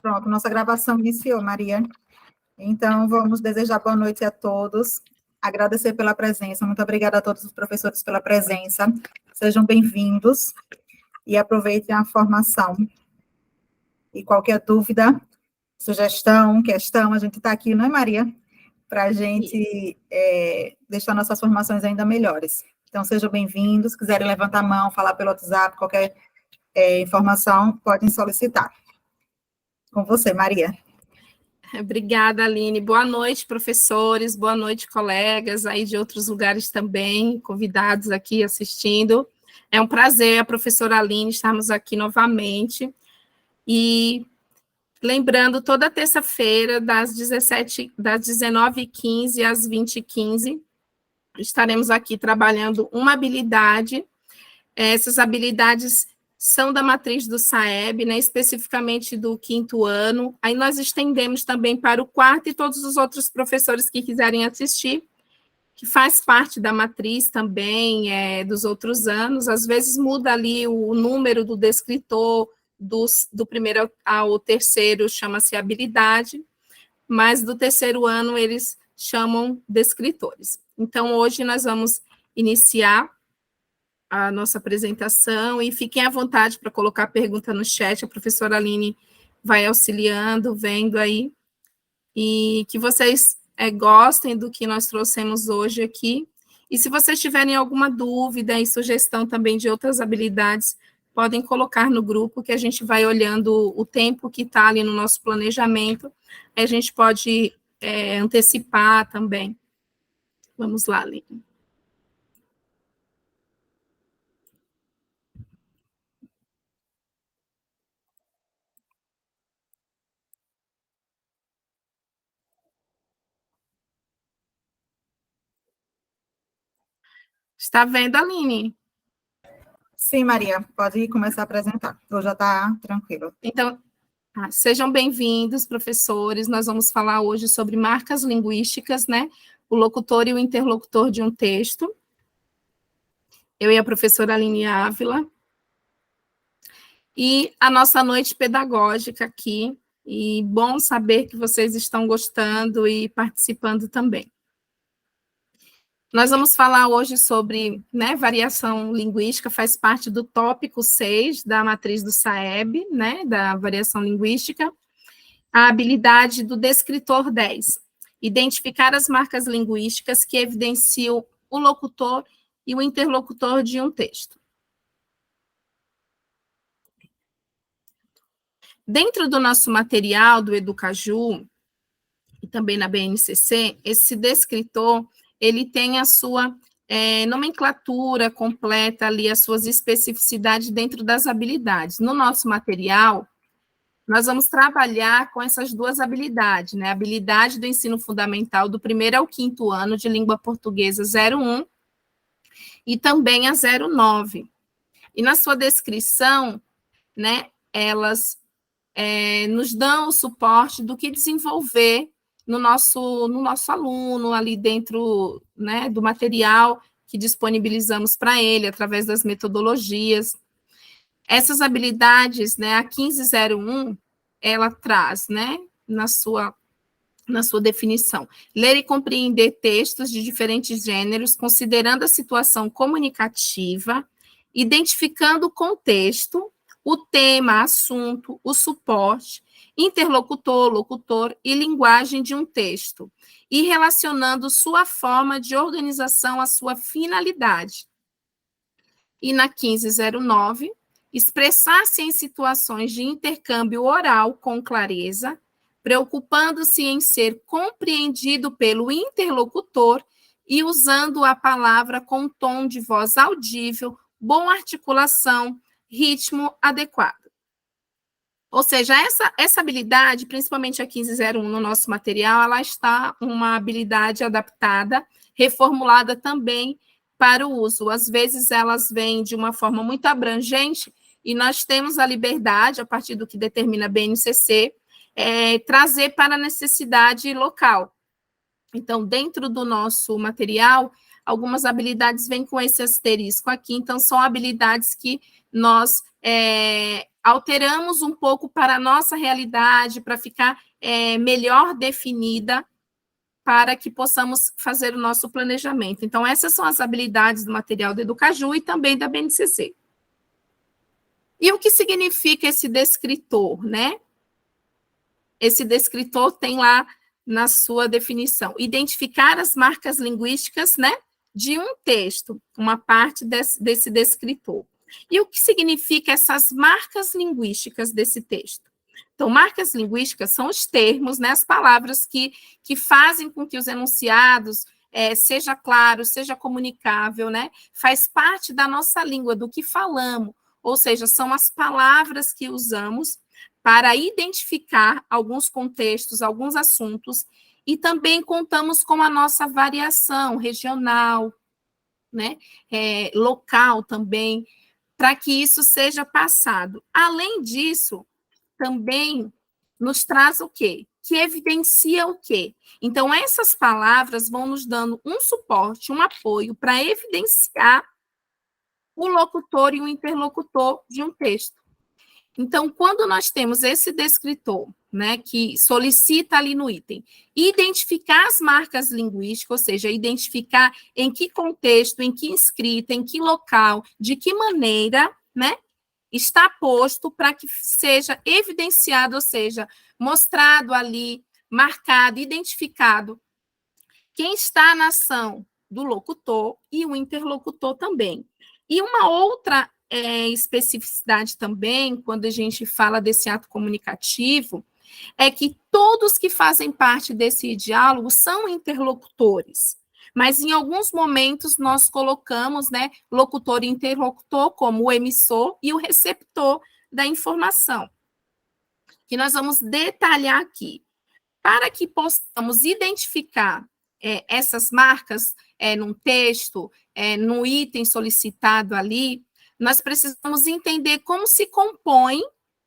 Pronto, nossa gravação iniciou, Maria. Então, vamos desejar boa noite a todos, agradecer pela presença, muito obrigada a todos os professores pela presença, sejam bem-vindos e aproveitem a formação. E qualquer dúvida, sugestão, questão, a gente está aqui, não é, Maria? Para a gente deixar nossas formações ainda melhores. Então, sejam bem-vindos, quiserem levantar a mão, falar pelo WhatsApp, qualquer informação, podem solicitar. Com você, Maria. Obrigada, Aline. Boa noite, professores, boa noite, colegas aí de outros lugares também, convidados aqui assistindo. É um prazer, a professora Aline, estarmos aqui novamente. E lembrando, toda terça-feira, das 19h15 às 20h15, estaremos aqui trabalhando uma habilidade. Essas habilidades são da matriz do SAEB, né, especificamente do 5º ano. Aí nós estendemos também para o 4º e todos os outros professores que quiserem assistir, que faz parte da matriz também, dos outros anos. Às vezes muda ali o número do descritor, do primeiro ao terceiro chama-se habilidade, mas do terceiro ano eles chamam descritores. Então, hoje nós vamos iniciar a nossa apresentação, e fiquem à vontade para colocar pergunta no chat, a professora Aline vai auxiliando, vendo aí, e que vocês gostem do que nós trouxemos hoje aqui, e se vocês tiverem alguma dúvida e sugestão também de outras habilidades, podem colocar no grupo, que a gente vai olhando o tempo que está ali no nosso planejamento, a gente pode antecipar também. Vamos lá, Aline. Está vendo, Aline? Sim, Maria, pode começar a apresentar. Ou já está tranquilo. Então, sejam bem-vindos, professores. Nós vamos falar hoje sobre marcas linguísticas, né? O locutor e o interlocutor de um texto. Eu e a professora Aline Ávila. E a nossa noite pedagógica aqui. E bom saber que vocês estão gostando e participando também. Nós vamos falar hoje sobre, né, variação linguística, faz parte do tópico 6 da matriz do SAEB, né, da variação linguística. A habilidade do descritor 10, identificar as marcas linguísticas que evidenciam o locutor e o interlocutor de um texto. Dentro do nosso material do Educaju, e também na BNCC, esse descritor, ele tem a sua nomenclatura completa ali, as suas especificidades dentro das habilidades. No nosso material, nós vamos trabalhar com essas duas habilidades, né? A habilidade do ensino fundamental do 1º ao 5º ano de língua portuguesa 01 e também a 09. E na sua descrição, né, elas nos dão o suporte do que desenvolver no nosso aluno, ali dentro, né, do material que disponibilizamos para ele, através das metodologias. Essas habilidades, né, a 1501, ela traz, né, na sua definição, ler e compreender textos de diferentes gêneros, considerando a situação comunicativa, identificando o contexto, o tema, assunto, o suporte, interlocutor, locutor e linguagem de um texto, e relacionando sua forma de organização à sua finalidade. E na 1509, expressar-se em situações de intercâmbio oral com clareza, preocupando-se em ser compreendido pelo interlocutor e usando a palavra com tom de voz audível, boa articulação, ritmo adequado. Ou seja, essa habilidade, principalmente a 1501 no nosso material, ela está uma habilidade adaptada, reformulada também para o uso. Às vezes elas vêm de uma forma muito abrangente e nós temos a liberdade, a partir do que determina a BNCC, trazer para a necessidade local. Então, dentro do nosso material, algumas habilidades vêm com esse asterisco aqui, então são habilidades que nós alteramos um pouco para a nossa realidade, para ficar melhor definida, para que possamos fazer o nosso planejamento. Então, essas são as habilidades do material do Educaju e também da BNCC. E o que significa esse descritor, né? Esse descritor tem lá na sua definição, identificar as marcas linguísticas, né, de um texto, uma parte desse descritor. E o que significa essas marcas linguísticas desse texto? Então, marcas linguísticas são os termos, né, as palavras que fazem com que os enunciados seja claro, seja comunicável, né, faz parte da nossa língua, do que falamos, ou seja, são as palavras que usamos para identificar alguns contextos, alguns assuntos, e também contamos com a nossa variação regional, né, local também, para que isso seja passado. Além disso, também nos traz o quê? Que evidencia o quê? Então, essas palavras vão nos dando um suporte, um apoio para evidenciar o locutor e o interlocutor de um texto. Então, quando nós temos esse descritor, né, que solicita ali no item, identificar as marcas linguísticas, ou seja, identificar em que contexto, em que escrita, em que local, de que maneira, né, está posto para que seja evidenciado, ou seja, mostrado ali, marcado, identificado quem está na ação do locutor e o interlocutor também. E uma outra especificidade também, quando a gente fala desse ato comunicativo, é que todos que fazem parte desse diálogo são interlocutores, mas em alguns momentos nós colocamos, né, locutor e interlocutor como o emissor e o receptor da informação, que nós vamos detalhar aqui. Para que possamos identificar essas marcas num texto, no item solicitado ali, nós precisamos entender como se compõe,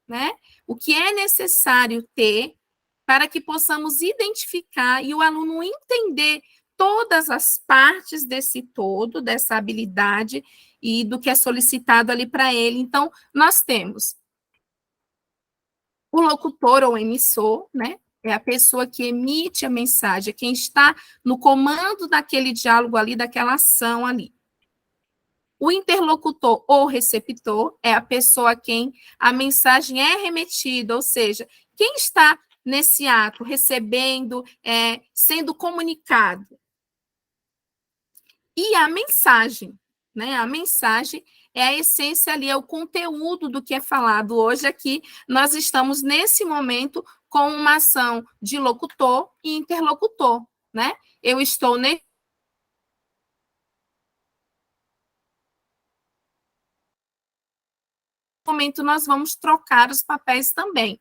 né, o que é necessário ter para que possamos identificar e o aluno entender todas as partes desse todo, dessa habilidade e do que é solicitado ali para ele. Então, nós temos o locutor ou emissor, né? É a pessoa que emite a mensagem, quem está no comando daquele diálogo ali, daquela ação ali. O interlocutor ou receptor é a pessoa a quem a mensagem é remetida, ou seja, quem está nesse ato, recebendo, sendo comunicado. E a mensagem, né? A mensagem é a essência ali, é o conteúdo do que é falado. Hoje aqui, nós estamos nesse momento com uma ação de locutor e interlocutor, né? Eu estou nesse momento, nós vamos trocar os papéis também.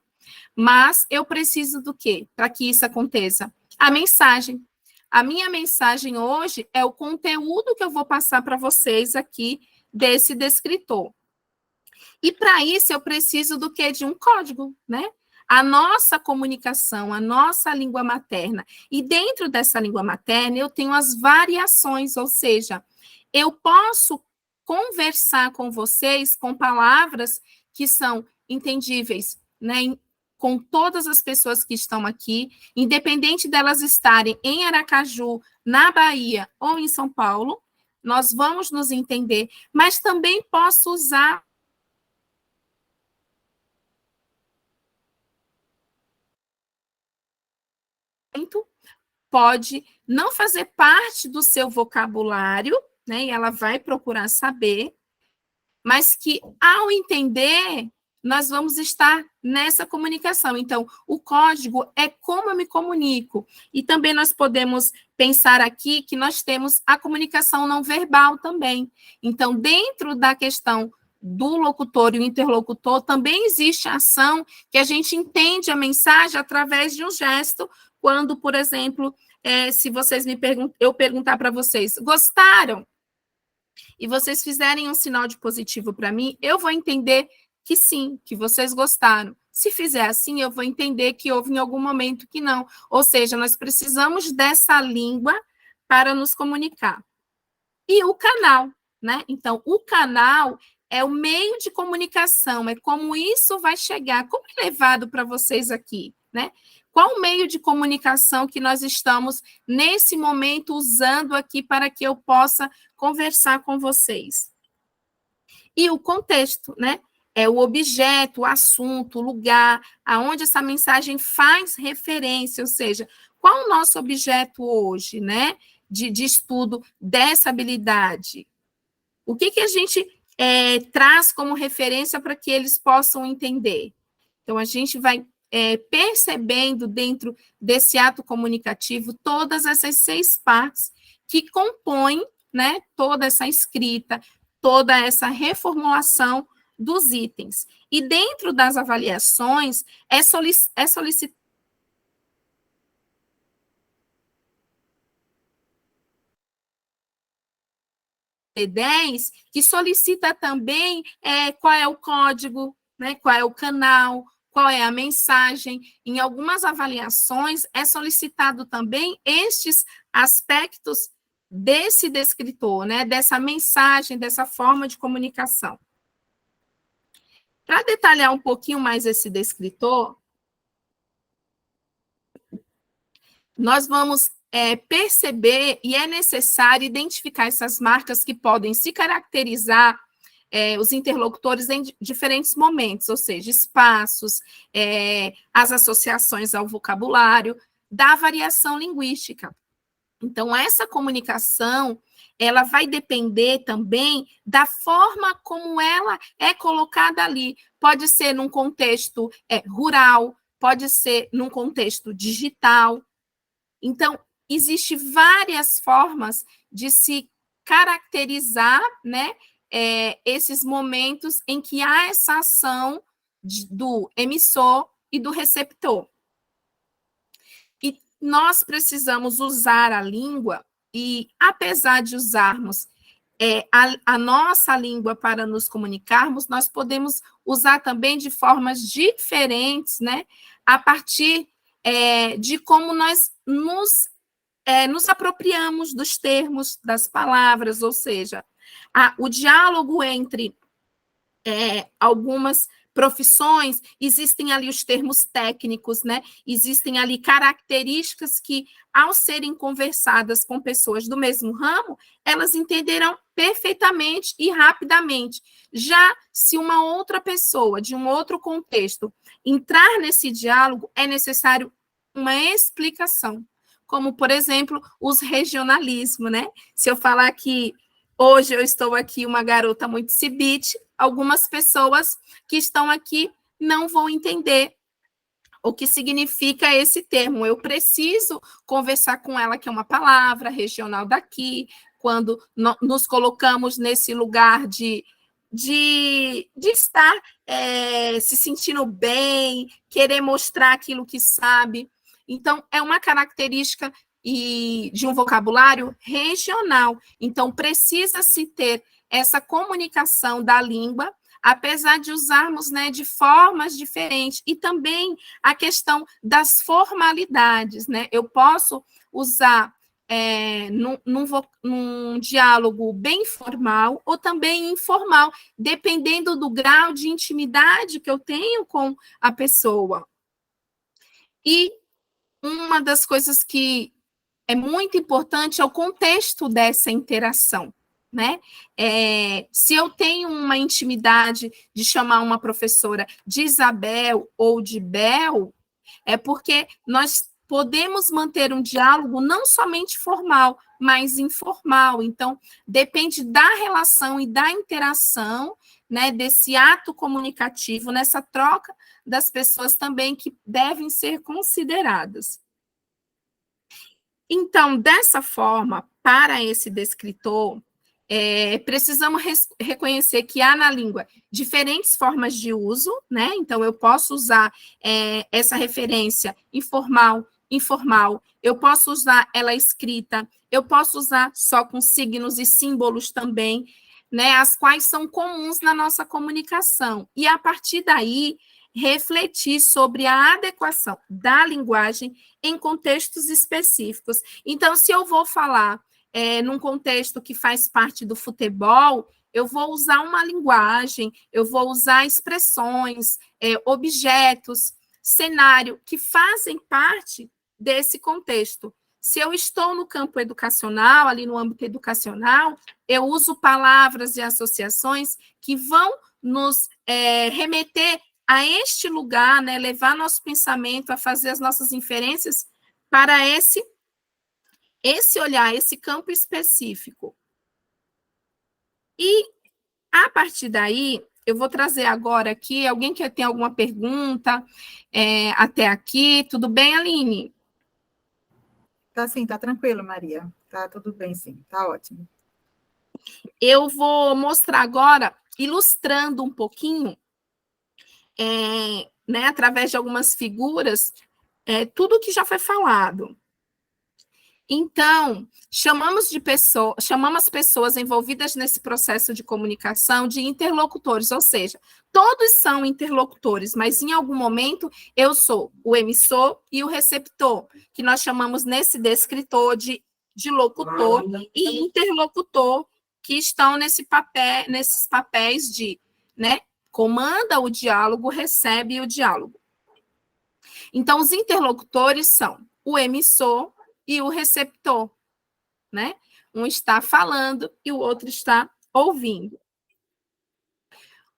Mas eu preciso do quê? Para que isso aconteça? A mensagem. A minha mensagem hoje é o conteúdo que eu vou passar para vocês aqui desse descritor. E para isso eu preciso do quê? De um código, né? A nossa comunicação, a nossa língua materna. E dentro dessa língua materna eu tenho as variações, ou seja, eu posso conversar com vocês com palavras que são entendíveis, né? Com todas as pessoas que estão aqui, independente delas estarem em Aracaju, na Bahia ou em São Paulo, nós vamos nos entender, mas também posso usar pode não fazer parte do seu vocabulário, né? E ela vai procurar saber, mas que ao entender nós vamos estar nessa comunicação. Então, o código é como eu me comunico. E também nós podemos pensar aqui que nós temos a comunicação não verbal também. Então, dentro da questão do locutor e o interlocutor, também existe a ação que a gente entende a mensagem através de um gesto, quando, por exemplo, se vocês eu perguntar para vocês, gostaram? E vocês fizerem um sinal de positivo para mim, eu vou entender que sim, que vocês gostaram. Se fizer assim, eu vou entender que houve em algum momento que não. Ou seja, nós precisamos dessa língua para nos comunicar. E o canal, né? Então, o canal é o meio de comunicação, é como isso vai chegar, como é levado para vocês aqui, né? Qual o meio de comunicação que nós estamos, nesse momento, usando aqui para que eu possa conversar com vocês? E o contexto, né? É o objeto, o assunto, o lugar, aonde essa mensagem faz referência, ou seja, qual o nosso objeto hoje, né? De estudo dessa habilidade? O que a gente traz como referência para que eles possam entender? Então, a gente vai percebendo dentro desse ato comunicativo todas essas 6 partes que compõem, né, toda essa escrita, toda essa reformulação dos itens. E dentro das avaliações, é solicitado T10, que solicita também qual é o código, né, qual é o canal, qual é a mensagem. Em algumas avaliações, é solicitado também estes aspectos desse descritor, né, dessa mensagem, dessa forma de comunicação. Para detalhar um pouquinho mais esse descritor, nós vamos perceber e é necessário identificar essas marcas que podem se caracterizar os interlocutores em diferentes momentos, ou seja, espaços, as associações ao vocabulário, da variação linguística. Então, essa comunicação, ela vai depender também da forma como ela é colocada ali. Pode ser num contexto rural, pode ser num contexto digital. Então, existem várias formas de se caracterizar, né, esses momentos em que há essa ação do emissor e do receptor. E nós precisamos usar a língua, e apesar de usarmos a nossa língua para nos comunicarmos, nós podemos usar também de formas diferentes, né, a partir de como nós nos apropriamos dos termos, das palavras, ou seja, o diálogo entre algumas profissões, existem ali os termos técnicos, né? Existem ali características que, ao serem conversadas com pessoas do mesmo ramo, elas entenderão perfeitamente e rapidamente. Já se uma outra pessoa, de um outro contexto, entrar nesse diálogo, é necessário uma explicação, como, por exemplo, os regionalismos, né? Se eu falar que hoje eu estou aqui uma garota muito cibite, algumas pessoas que estão aqui não vão entender o que significa esse termo. Eu preciso conversar com ela, que é uma palavra regional daqui, quando nos colocamos nesse lugar de estar se sentindo bem, querer mostrar aquilo que sabe. Então, é uma característica de um vocabulário regional. Então, precisa-se ter essa comunicação da língua, apesar de usarmos, né, de formas diferentes. E também a questão das formalidades, né? Eu posso usar num diálogo bem formal ou também informal, dependendo do grau de intimidade que eu tenho com a pessoa. E uma das coisas que é muito importante é o contexto dessa interação, né? Se eu tenho uma intimidade de chamar uma professora de Isabel ou de Bel, é porque nós podemos manter um diálogo não somente formal, mas informal. Então, depende da relação e da interação, né, desse ato comunicativo, nessa troca das pessoas também que devem ser consideradas. Então, dessa forma, para esse descritor, precisamos reconhecer que há na língua diferentes formas de uso, né? Então, eu posso usar essa referência informal, eu posso usar ela escrita, eu posso usar só com signos e símbolos também, né? As quais são comuns na nossa comunicação. E, a partir daí, refletir sobre a adequação da linguagem em contextos específicos. Então, se eu vou falar num contexto que faz parte do futebol, eu vou usar uma linguagem, eu vou usar expressões, objetos, cenário, que fazem parte desse contexto. Se eu estou no campo educacional, ali no âmbito educacional, eu uso palavras e associações que vão nos remeter a este lugar, né, levar nosso pensamento a fazer as nossas inferências para esse olhar, esse campo específico. E, a partir daí, eu vou trazer agora aqui, alguém que tem alguma pergunta até aqui? Tudo bem, Aline? Tá sim, tá tranquilo, Maria. Tá tudo bem, sim, tá ótimo. Eu vou mostrar agora, ilustrando um pouquinho, né, através de algumas figuras, tudo que já foi falado. Então, chamamos as pessoas envolvidas nesse processo de comunicação de interlocutores, ou seja, todos são interlocutores, mas em algum momento eu sou o emissor e o receptor, que nós chamamos nesse descritor de locutor e interlocutor, que estão nesses papéis de, né, comanda o diálogo, recebe o diálogo. Então, os interlocutores são o emissor e o receptor, né? Um está falando e o outro está ouvindo.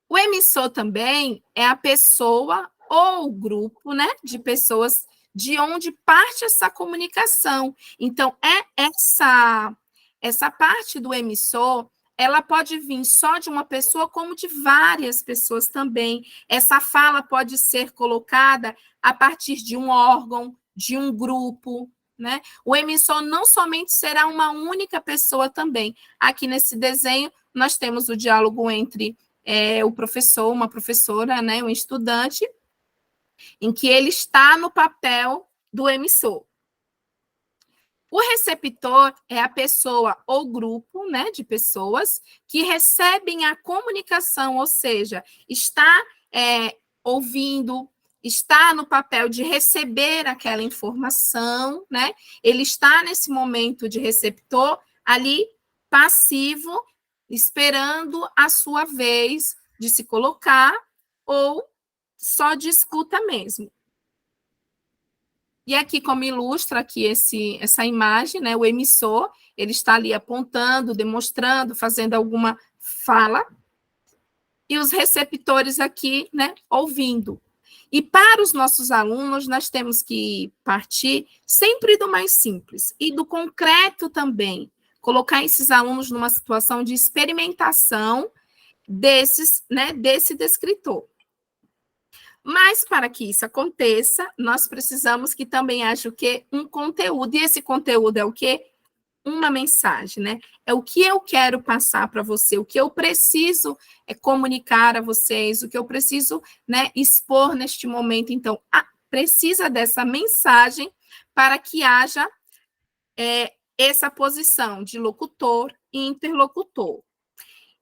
O emissor também é a pessoa ou o grupo, né, de pessoas de onde parte essa comunicação. Então, essa parte do emissor, ela pode vir só de uma pessoa, como de várias pessoas também. Essa fala pode ser colocada a partir de um órgão, de um grupo, né? O emissor não somente será uma única pessoa também. Aqui nesse desenho, nós temos o diálogo entre o professor, uma professora, né, um estudante, em que ele está no papel do emissor. O receptor é a pessoa ou grupo, né, de pessoas que recebem a comunicação, ou seja, está ouvindo, está no papel de receber aquela informação, né? Ele está nesse momento de receptor ali passivo, esperando a sua vez de se colocar ou só de escuta mesmo. E aqui, como ilustra aqui essa imagem, né, o emissor, ele está ali apontando, demonstrando, fazendo alguma fala, e os receptores aqui, né, ouvindo. E para os nossos alunos, nós temos que partir sempre do mais simples e do concreto também. Colocar esses alunos numa situação de experimentação desse descritor. Mas, para que isso aconteça, nós precisamos que também haja o quê? Um conteúdo. E esse conteúdo é o quê? Uma mensagem, né? É o que eu quero passar para você, o que eu preciso comunicar a vocês, o que eu preciso, né, expor neste momento. Então, precisa dessa mensagem para que haja essa posição de locutor e interlocutor.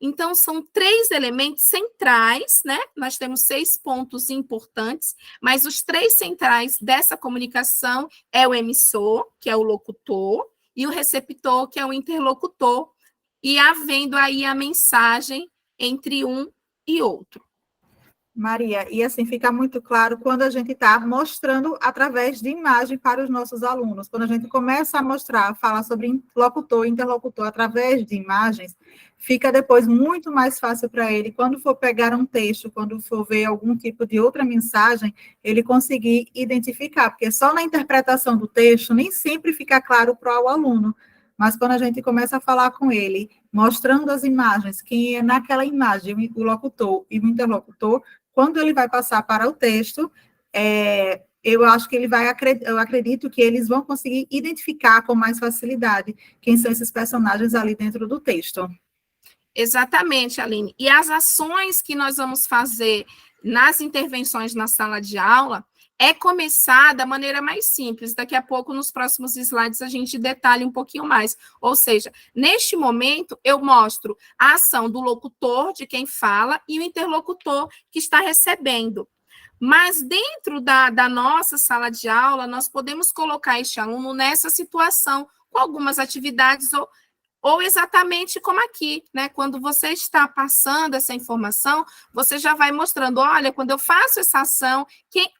Então, são 3 elementos centrais, né? Nós temos 6 pontos importantes, mas os 3 centrais dessa comunicação é o emissor, que é o locutor, e o receptor, que é o interlocutor, e havendo aí a mensagem entre um e outro. Maria, e assim fica muito claro quando a gente está mostrando através de imagem para os nossos alunos. Quando a gente começa a mostrar, falar sobre locutor e interlocutor através de imagens, fica depois muito mais fácil para ele, quando for pegar um texto, quando for ver algum tipo de outra mensagem, ele conseguir identificar, porque só na interpretação do texto nem sempre fica claro para o aluno. Mas quando a gente começa a falar com ele, mostrando as imagens, quem é naquela imagem, o locutor e o interlocutor, quando ele vai passar para o texto, eu acho que eu acredito que eles vão conseguir identificar com mais facilidade quem são esses personagens ali dentro do texto. Exatamente, Aline. E as ações que nós vamos fazer nas intervenções na sala de aula é começar da maneira mais simples. Daqui a pouco, nos próximos slides, a gente detalha um pouquinho mais. Ou seja, neste momento, eu mostro a ação do locutor, de quem fala, e o interlocutor que está recebendo. Mas dentro da nossa sala de aula, nós podemos colocar este aluno nessa situação, com algumas atividades ou ou exatamente como aqui, né? Quando você está passando essa informação, você já vai mostrando, olha, quando eu faço essa ação,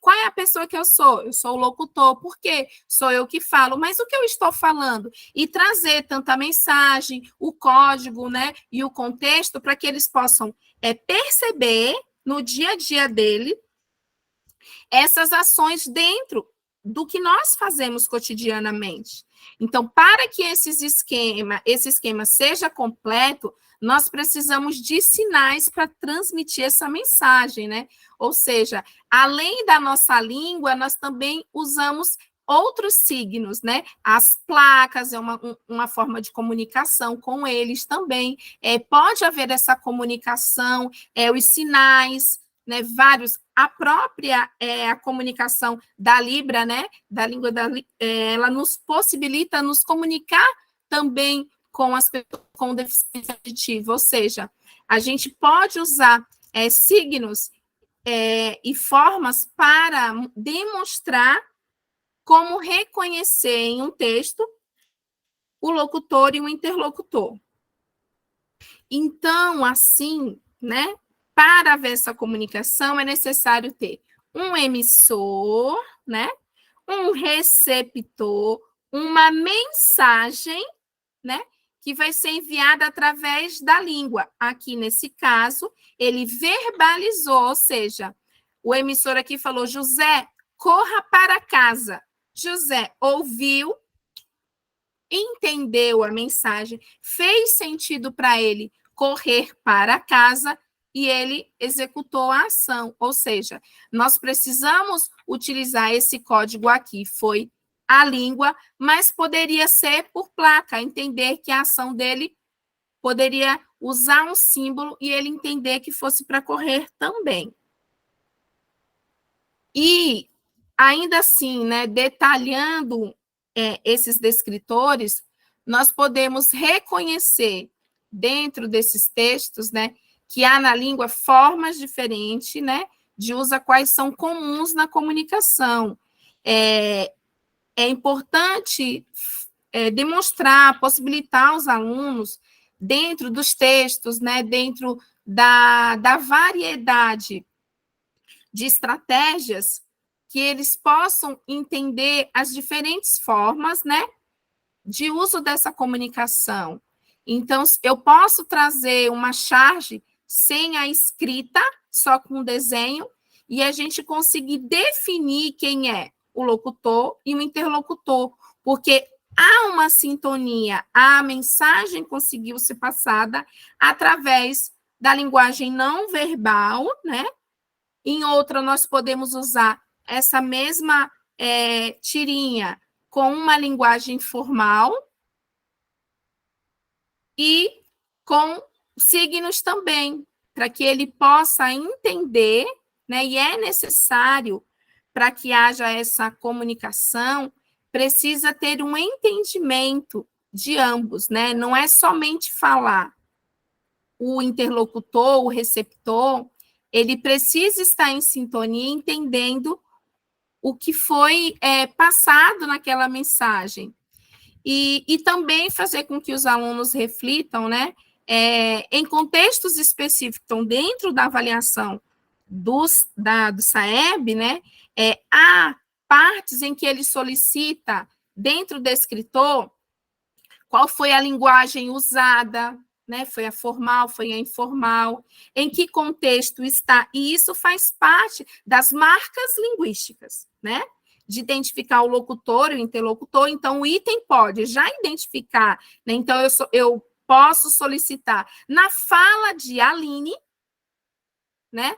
qual é a pessoa que eu sou? Eu sou o locutor, por quê? Sou eu que falo, mas o que eu estou falando? E trazer tanto a mensagem, o código, né, e o contexto, para que eles possam perceber no dia a dia dele essas ações dentro do que nós fazemos cotidianamente. Então, para que esse esquema seja completo, nós precisamos de sinais para transmitir essa mensagem, né? Ou seja, além da nossa língua, nós também usamos outros signos, né? As placas é uma forma de comunicação com eles também. Pode haver essa comunicação, os sinais, né? Vários. A própria a comunicação da Libra, né? Da língua ela nos possibilita nos comunicar também com as pessoas com deficiência auditiva, ou seja, a gente pode usar signos e formas para demonstrar como reconhecer em um texto o locutor e o interlocutor. Então, assim, né, para haver essa comunicação, é necessário ter um emissor, né, um receptor, uma mensagem, né, que vai ser enviada através da língua. Aqui, nesse caso, ele verbalizou, ou seja, o emissor aqui falou, José, corra para casa. José ouviu, entendeu a mensagem, fez sentido para ele correr para casa e ele executou a ação. Ou seja, nós precisamos utilizar esse código aqui, foi a língua, mas poderia ser por placa, entender que a ação dele poderia usar um símbolo e ele entender que fosse para correr também. E, ainda assim, né, detalhando esses descritores, nós podemos reconhecer dentro desses textos, né, que há na língua formas diferentes, né, de uso quais são comuns na comunicação. É importante demonstrar, possibilitar aos alunos, dentro dos textos, né, dentro da variedade de estratégias, que eles possam entender as diferentes formas, né, de uso dessa comunicação. Então, eu posso trazer uma charge sem a escrita, só com o desenho, e a gente conseguir definir quem é o locutor e o interlocutor, porque há uma sintonia, a mensagem conseguiu ser passada através da linguagem não verbal, né? Em outra, nós podemos usar essa mesma tirinha com uma linguagem formal e com signos também, para que ele possa entender, né? E é necessário, para que haja essa comunicação, precisa ter um entendimento de ambos, né? Não é somente falar. O interlocutor, o receptor, ele precisa estar em sintonia, entendendo o que foi passado naquela mensagem. E também fazer com que os alunos reflitam, né, em contextos específicos, então, dentro da avaliação do SAEB, né, há partes em que ele solicita, dentro do escritor, qual foi a linguagem usada, né? Foi a formal, foi a informal, em que contexto está, e isso faz parte das marcas linguísticas, né? De identificar o locutor e o interlocutor. Então, o item pode já identificar, né? Então, eu posso solicitar na fala de Aline, né?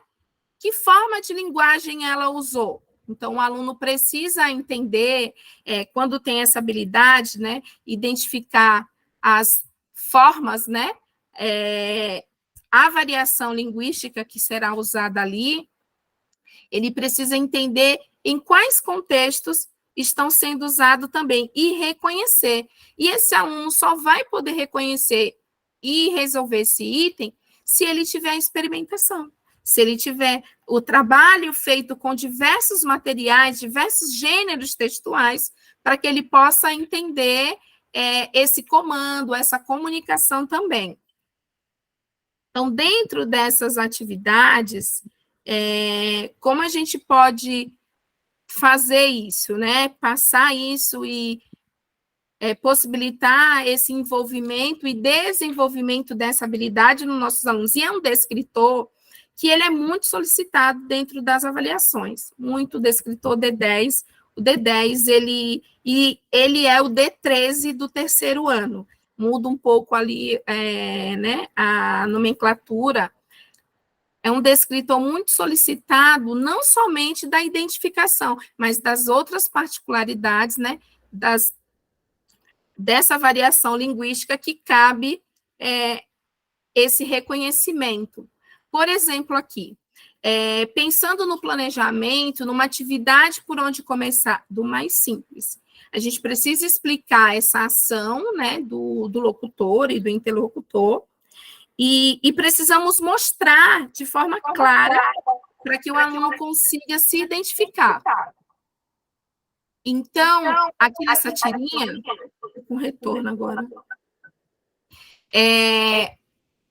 Que forma de linguagem ela usou? Então, o aluno precisa entender, quando tem essa habilidade, né, identificar as formas, né, a variação linguística que será usada ali, ele precisa entender em quais contextos estão sendo usados também e reconhecer. E esse aluno só vai poder reconhecer e resolver esse item se ele tiver experimentação. Se ele tiver o trabalho feito com diversos materiais, diversos gêneros textuais, para que ele possa entender esse comando, essa comunicação também. Então, dentro dessas atividades, como a gente pode fazer isso, né? Passar isso e possibilitar esse envolvimento e desenvolvimento dessa habilidade nos nossos alunos. E é um descritor que ele é muito solicitado dentro das avaliações, muito descritor D10. O D10, ele é o D13 do terceiro ano. Muda um pouco ali, né, a nomenclatura. É um descritor muito solicitado, não somente da identificação, mas das outras particularidades, né, dessa variação linguística que cabe esse reconhecimento. Por exemplo, aqui, pensando no planejamento, numa atividade por onde começar, do mais simples. A gente precisa explicar essa ação, né, do locutor e do interlocutor, e precisamos mostrar de forma clara para que o aluno consiga se identificar. Então, aqui nessa tirinha, com retorno agora,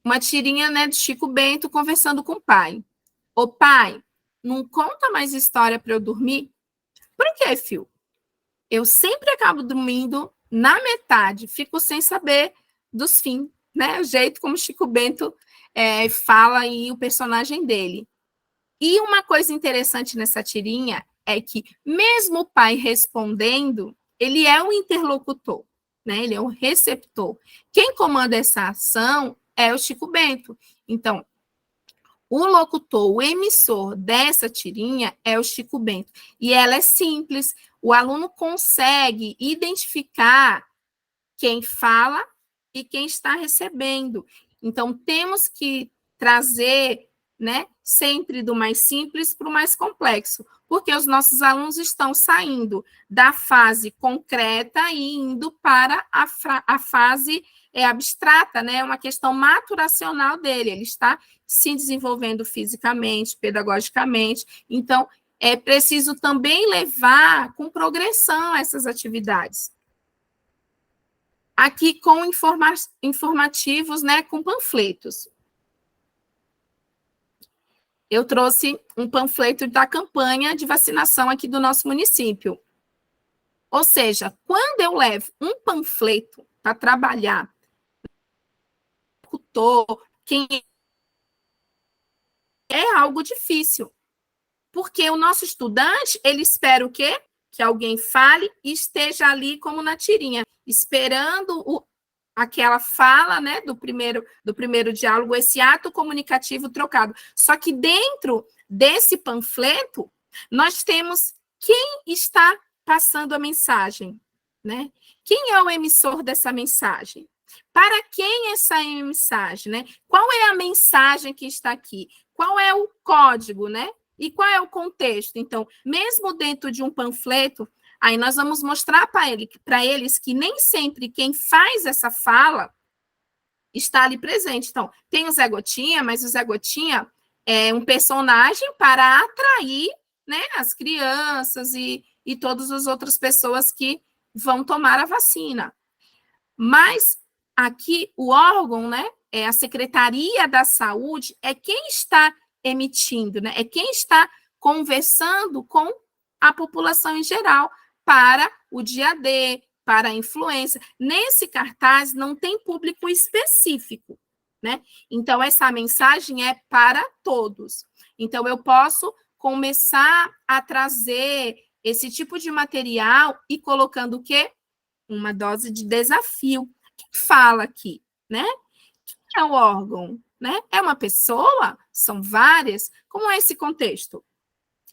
uma tirinha, né, do Chico Bento conversando com o pai. Ô pai, não conta mais história para eu dormir? Por quê, filho? Eu sempre acabo dormindo na metade, fico sem saber dos fins, né? O jeito como Chico Bento fala aí o personagem dele. E uma coisa interessante nessa tirinha é que, mesmo o pai respondendo, ele é o interlocutor, né? Ele é o receptor. Quem comanda essa ação é o Chico Bento. Então, o locutor, o emissor dessa tirinha é o Chico Bento. E ela é simples. O aluno consegue identificar quem fala e quem está recebendo. Então, temos que trazer, né, sempre do mais simples para o mais complexo, porque os nossos alunos estão saindo da fase concreta e indo para a fase abstrata, né, uma questão maturacional dele. Ele está se desenvolvendo fisicamente, pedagogicamente. Então, é preciso também levar com progressão essas atividades. Aqui com informativos, né, com panfletos. Eu trouxe um panfleto da campanha de vacinação aqui do nosso município. Ou seja, quando eu levo um panfleto para trabalhar, quem é algo difícil. Porque o nosso estudante, ele espera o quê? Que alguém fale e esteja ali como na tirinha, esperando aquela fala, né, do primeiro diálogo, esse ato comunicativo trocado. Só que dentro desse panfleto, nós temos quem está passando a mensagem, né? Quem é o emissor dessa mensagem? Para quem essa mensagem, né? Qual é a mensagem que está aqui? Qual é o código, né? E qual é o contexto? Então, mesmo dentro de um panfleto, aí nós vamos mostrar para eles que nem sempre quem faz essa fala está ali presente. Então, tem o Zé Gotinha, mas o Zé Gotinha é um personagem para atrair, né, as crianças e todas as outras pessoas que vão tomar a vacina. Mas aqui o órgão, né, a Secretaria da Saúde, é quem está emitindo, né, é quem está conversando com a população em geral para o dia D, para a influenza. Nesse cartaz não tem público específico, né? Então, essa mensagem é para todos. Então, eu posso começar a trazer esse tipo de material e colocando o quê? Uma dose de desafio. Quem fala aqui, né? Quem é o órgão, né? É uma pessoa? São várias? Como é esse contexto?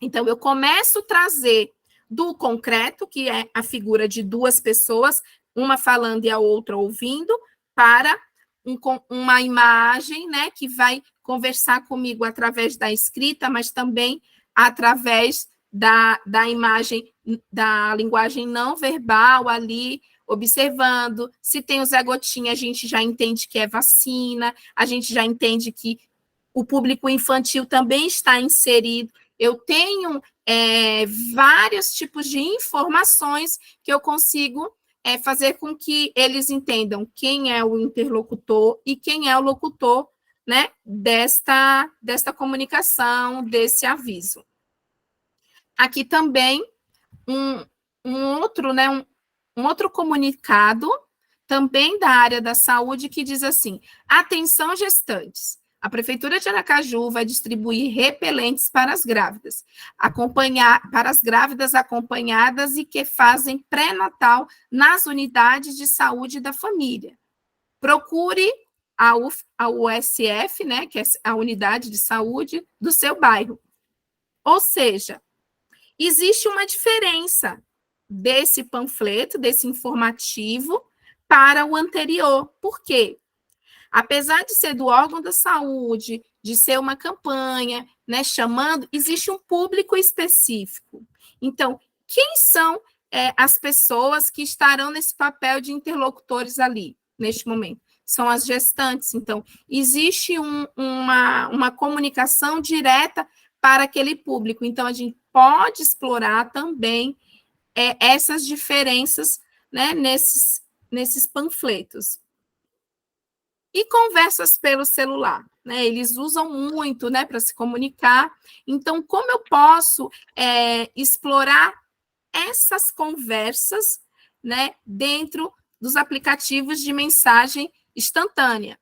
Então, eu começo a trazer do concreto, que é a figura de duas pessoas, uma falando e a outra ouvindo, para uma imagem, né, que vai conversar comigo através da escrita, mas também através da imagem, da linguagem não verbal ali, observando. Se tem o Zé Gotinha, a gente já entende que é vacina, a gente já entende que o público infantil também está inserido. Eu tenho vários tipos de informações que eu consigo fazer com que eles entendam quem é o interlocutor e quem é o locutor, né, desta comunicação, desse aviso. Aqui também um outro, né, um outro comunicado, também da área da saúde, que diz assim: atenção, gestantes. A Prefeitura de Aracaju vai distribuir repelentes para as grávidas, para as grávidas acompanhadas e que fazem pré-natal nas unidades de saúde da família. Procure a USF, né, que é a unidade de saúde do seu bairro. Ou seja, existe uma diferença desse panfleto, desse informativo, para o anterior. Por quê? Apesar de ser do órgão da saúde, de ser uma campanha, né, chamando, existe um público específico. Então, quem são as pessoas que estarão nesse papel de interlocutores ali, neste momento? São as gestantes. Então, existe uma comunicação direta para aquele público. Então, a gente pode explorar também essas diferenças, né, nesses panfletos. E conversas pelo celular, né? Eles usam muito, né, para se comunicar. Então, como eu posso explorar essas conversas, né, dentro dos aplicativos de mensagem instantânea?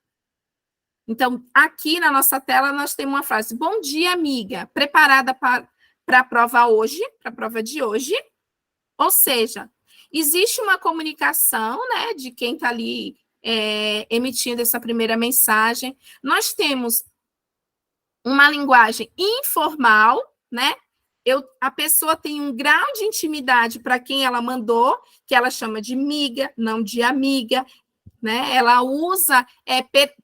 Então, aqui na nossa tela, nós temos uma frase: bom dia, amiga, preparada para a prova hoje, para a prova de hoje? Ou seja, existe uma comunicação, né, de quem está ali emitindo essa primeira mensagem. Nós temos uma linguagem informal, né? A pessoa tem um grau de intimidade para quem ela mandou, que ela chama de miga, não de amiga, né? Ela usa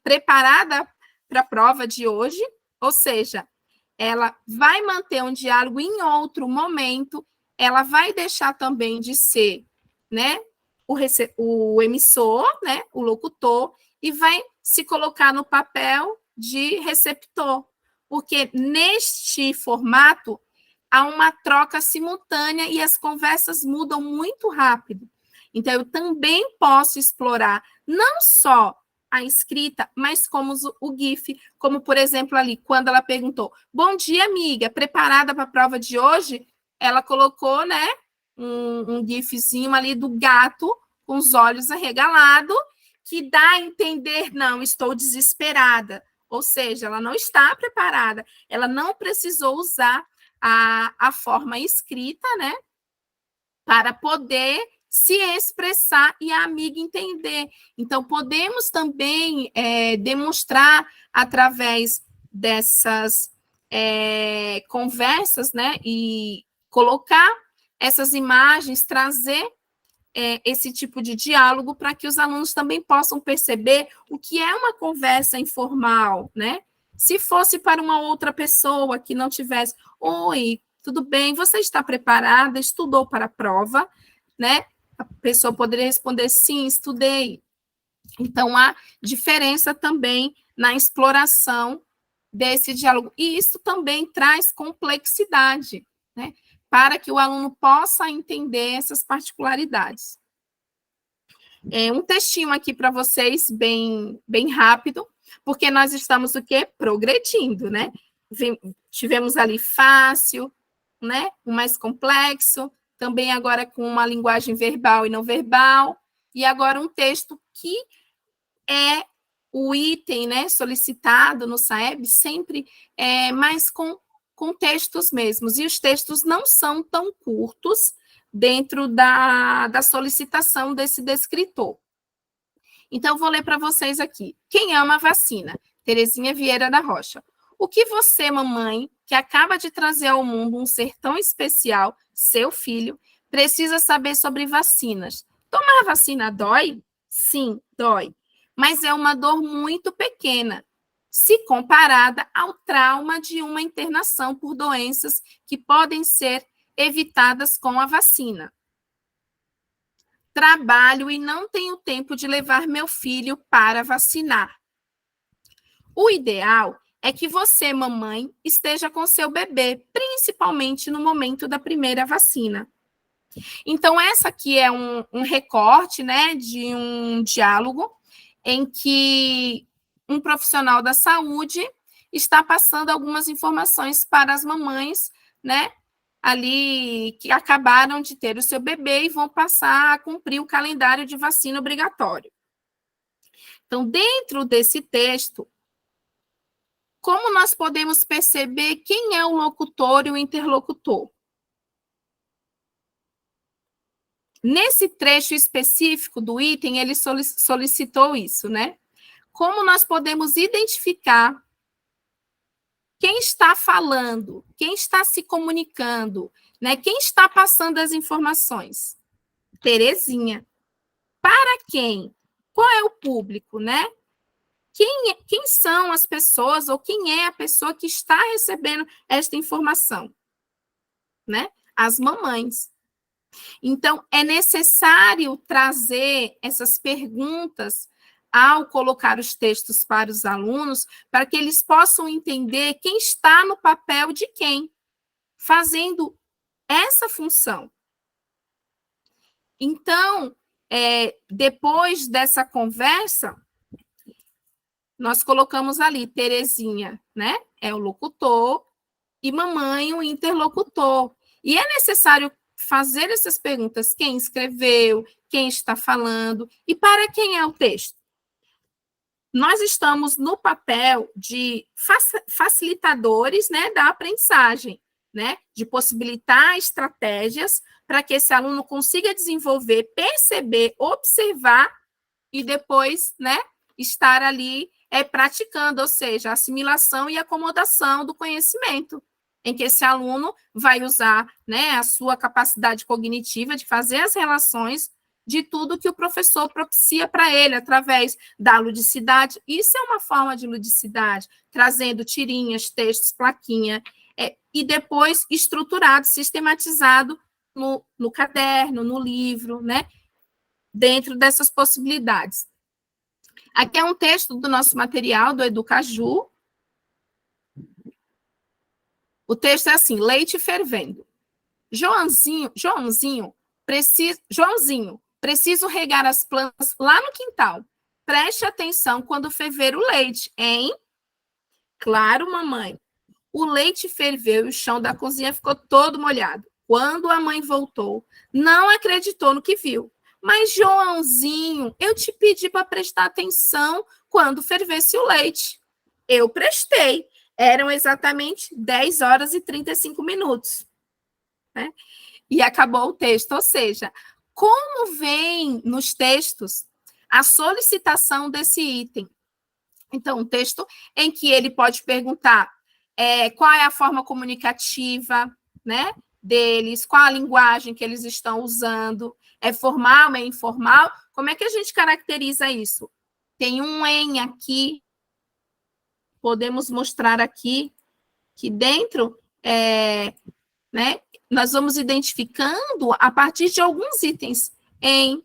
preparada para a prova de hoje, ou seja, ela vai manter um diálogo em outro momento, ela vai deixar também de ser, né, o emissor, né, o locutor, e vai se colocar no papel de receptor, porque neste formato há uma troca simultânea e as conversas mudam muito rápido. Então, eu também posso explorar não só a escrita, mas como o GIF, como, por exemplo, ali, quando ela perguntou: bom dia, amiga, preparada para a prova de hoje? Ela colocou, né, um GIFzinho ali do gato com os olhos arregalados, que dá a entender: não, estou desesperada. Ou seja, ela não está preparada, ela não precisou usar a forma escrita, né, para poder se expressar e a amiga entender. Então, podemos também demonstrar através dessas conversas, né, e colocar essas imagens, trazer esse tipo de diálogo para que os alunos também possam perceber o que é uma conversa informal, né? Se fosse para uma outra pessoa que não tivesse: oi, tudo bem, você está preparada? Estudou para a prova? Né? A pessoa poderia responder: sim, estudei. Então, há diferença também na exploração desse diálogo. E isso também traz complexidade, né? Para que o aluno possa entender essas particularidades. Um textinho aqui para vocês, bem rápido, porque nós estamos o quê? Progredindo, né? Tivemos ali fácil, né? O mais complexo, também agora com uma linguagem verbal e não verbal, e agora um texto que é o item, né, solicitado no SAEB, sempre mais com textos mesmos, e os textos não são tão curtos dentro da solicitação desse descritor. Então, vou ler para vocês aqui. Quem ama a vacina? Terezinha Vieira da Rocha. O que você, mamãe, que acaba de trazer ao mundo um ser tão especial, seu filho, precisa saber sobre vacinas? Tomar vacina dói? Sim, dói. Mas é uma dor muito pequena, se comparada ao trauma de uma internação por doenças que podem ser evitadas com a vacina. Trabalho e não tenho tempo de levar meu filho para vacinar. O ideal é que você, mamãe, esteja com seu bebê, principalmente no momento da primeira vacina. Então, essa aqui é um recorte, né, de um diálogo em que um profissional da saúde está passando algumas informações para as mamães, né, ali que acabaram de ter o seu bebê e vão passar a cumprir o calendário de vacina obrigatório. Então, dentro desse texto, como nós podemos perceber quem é o locutor e o interlocutor? Nesse trecho específico do item, ele solicitou isso, né? Como nós podemos identificar quem está falando, quem está se comunicando, né? Quem está passando as informações? Terezinha. Para quem? Qual é o público, né? Quem são as pessoas ou quem é a pessoa que está recebendo esta informação? Né? As mamães. Então, é necessário trazer essas perguntas ao colocar os textos para os alunos, para que eles possam entender quem está no papel de quem, fazendo essa função. Então, depois dessa conversa, nós colocamos ali Terezinha, né? É o locutor, e mamãe o interlocutor. E é necessário fazer essas perguntas: quem escreveu, quem está falando e para quem é o texto. Nós estamos no papel de facilitadores, né, da aprendizagem, né, de possibilitar estratégias para que esse aluno consiga desenvolver, perceber, observar e depois, né, estar ali praticando, ou seja, a assimilação e acomodação do conhecimento, em que esse aluno vai usar, né, a sua capacidade cognitiva de fazer as relações de tudo que o professor propicia para ele, através da ludicidade. Isso é uma forma de ludicidade, trazendo tirinhas, textos, plaquinha, e depois estruturado, sistematizado no caderno, no livro, né, dentro dessas possibilidades. Aqui é um texto do nosso material, do Educaju. O texto é assim: leite fervendo. Joãozinho, preciso regar as plantas lá no quintal. Preste atenção quando ferver o leite, hein? Claro, mamãe. O leite ferveu e o chão da cozinha ficou todo molhado. Quando a mãe voltou, não acreditou no que viu. Mas, Joãozinho, eu te pedi para prestar atenção quando fervesse o leite. Eu prestei. Eram exatamente 10 horas e 35 minutos. Né? E acabou o texto. Ou seja, como vem nos textos a solicitação desse item? Então, um texto em que ele pode perguntar qual é a forma comunicativa, né, deles, qual a linguagem que eles estão usando, é formal, é informal? Como é que a gente caracteriza isso? Tem um em aqui, podemos mostrar aqui, que dentro, né, nós vamos identificando a partir de alguns itens em.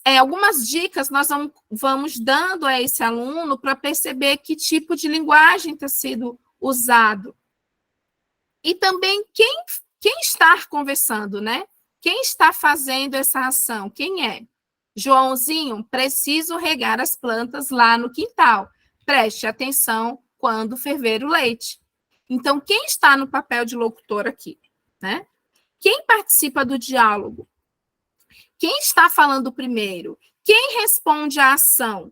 Algumas dicas nós vamos dando a esse aluno para perceber que tipo de linguagem está sendo usado. E também quem está conversando, né? Quem está fazendo essa ação? Quem é? Joãozinho, preciso regar as plantas lá no quintal. Preste atenção quando ferver o leite. Então, quem está no papel de locutor aqui? Né? Quem participa do diálogo? Quem está falando primeiro? Quem responde à ação?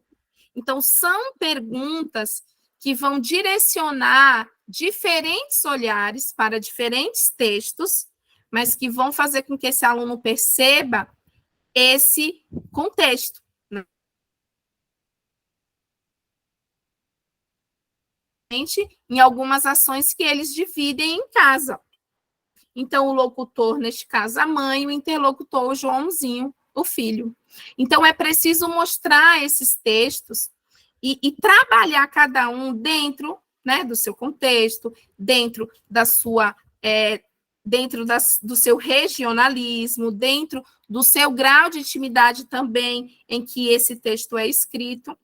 Então, são perguntas que vão direcionar diferentes olhares para diferentes textos, mas que vão fazer com que esse aluno perceba esse contexto. Em algumas ações que eles dividem em casa. Então, o locutor, neste caso, a mãe, o interlocutor, o Joãozinho, o filho. Então, é preciso mostrar esses textos e trabalhar cada um dentro, né, do seu contexto, dentro da sua, do seu regionalismo, dentro do seu grau de intimidade também em que esse texto é escrito.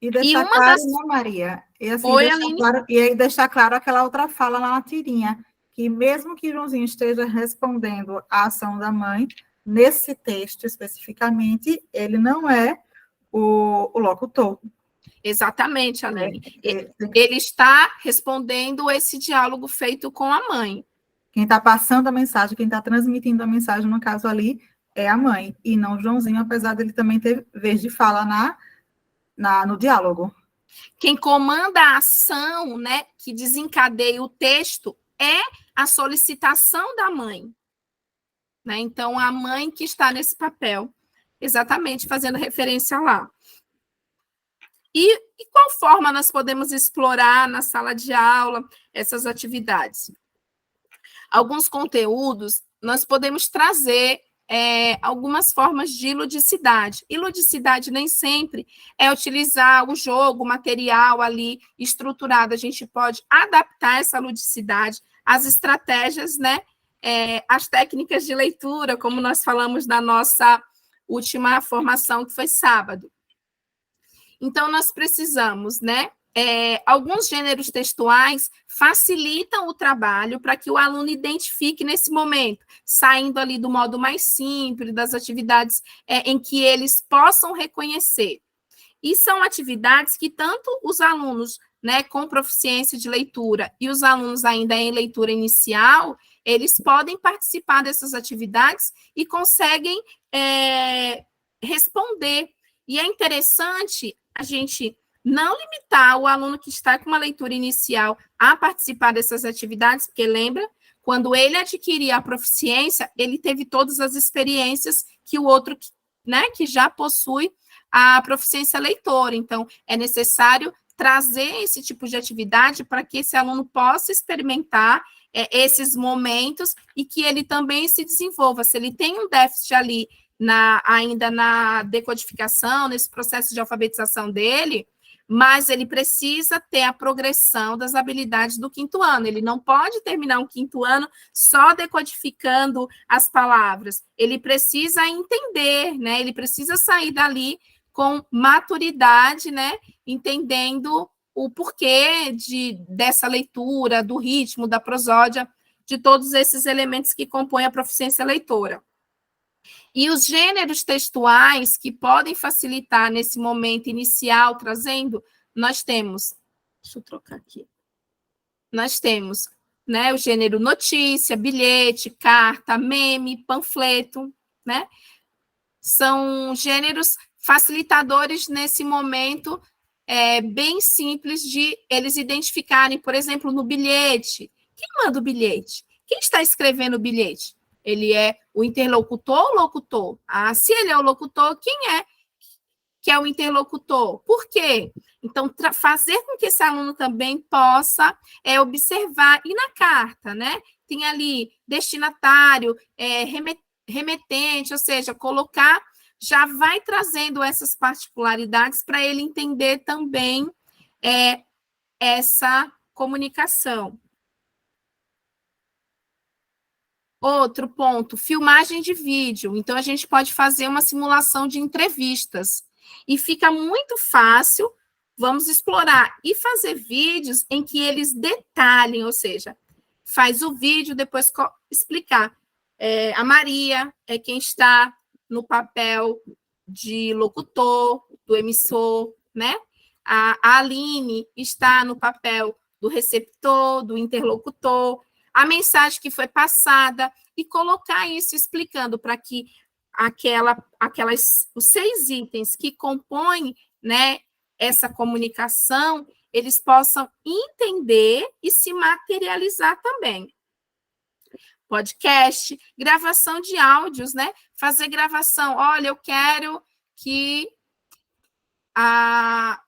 E deixar claro, né, Maria? E assim, Oi, deixar Aline. claro, e aí deixar claro aquela outra fala lá na tirinha, que mesmo que Joãozinho esteja respondendo à ação da mãe, nesse texto especificamente, ele não é o locutor. Exatamente, Aline. É, Ele está respondendo esse diálogo feito com a mãe. quem está passando a mensagem, quem está transmitindo a mensagem, no caso ali, é a mãe, e não o Joãozinho, apesar dele também ter vez de fala no diálogo. Quem comanda a ação, né, que desencadeia o texto, é a solicitação da mãe. Né? Então, a mãe que está nesse papel, exatamente fazendo referência lá. E qual forma nós podemos explorar na sala de aula essas atividades? Alguns conteúdos nós podemos trazer algumas formas de ludicidade. E ludicidade nem sempre é utilizar o jogo, o material ali estruturado. A gente pode adaptar essa ludicidade às estratégias, né? As técnicas de leitura, como nós falamos na nossa última formação, que foi sábado. Então, nós precisamos, né? Alguns gêneros textuais facilitam o trabalho para que o aluno identifique nesse momento, saindo ali do modo mais simples, das atividades em que eles possam reconhecer. E são atividades que tanto os alunos, né, com proficiência de leitura e os alunos ainda em leitura inicial, eles podem participar dessas atividades e conseguem responder. E é interessante a gente não limitar o aluno que está com uma leitura inicial a participar dessas atividades, porque lembra, quando ele adquirir a proficiência, ele teve todas as experiências que o outro, né, que já possui a proficiência leitora. Então, é necessário trazer esse tipo de atividade para que esse aluno possa experimentar esses momentos e que ele também se desenvolva. Se ele tem um déficit ali ainda na decodificação, nesse processo de alfabetização dele, mas ele precisa ter a progressão das habilidades do quinto ano. Ele não pode terminar um quinto ano só decodificando as palavras. Ele precisa entender, né? Ele precisa sair dali com maturidade, né? Entendendo o porquê dessa leitura, do ritmo, da prosódia, de todos esses elementos que compõem a proficiência leitora. E os gêneros textuais que podem facilitar nesse momento inicial, trazendo, nós temos, deixa eu trocar aqui, nós temos, né, o gênero notícia, bilhete, carta, meme, panfleto, né? São gêneros facilitadores nesse momento bem simples de eles identificarem, por exemplo, no bilhete. Quem manda o bilhete? Quem está escrevendo o bilhete? Ele é o interlocutor ou o locutor? Se ele é o locutor, quem é que é o interlocutor? Por quê? Então, fazer com que esse aluno também possa observar. E na carta, né? Tem ali destinatário, remetente, ou seja, colocar, já vai trazendo essas particularidades para ele entender também essa comunicação. Outro ponto, filmagem de vídeo. Então, a gente pode fazer uma simulação de entrevistas. E fica muito fácil, vamos explorar, e fazer vídeos em que eles detalhem, ou seja, faz o vídeo, depois explicar. A Maria é quem está no papel de locutor, do emissor, né? A Aline está no papel do receptor, do interlocutor, a mensagem que foi passada, e colocar isso explicando para que os 6 itens que compõem, né, essa comunicação, eles possam entender e se materializar também. Podcast, gravação de áudios, né? Fazer gravação. Olha, eu quero que a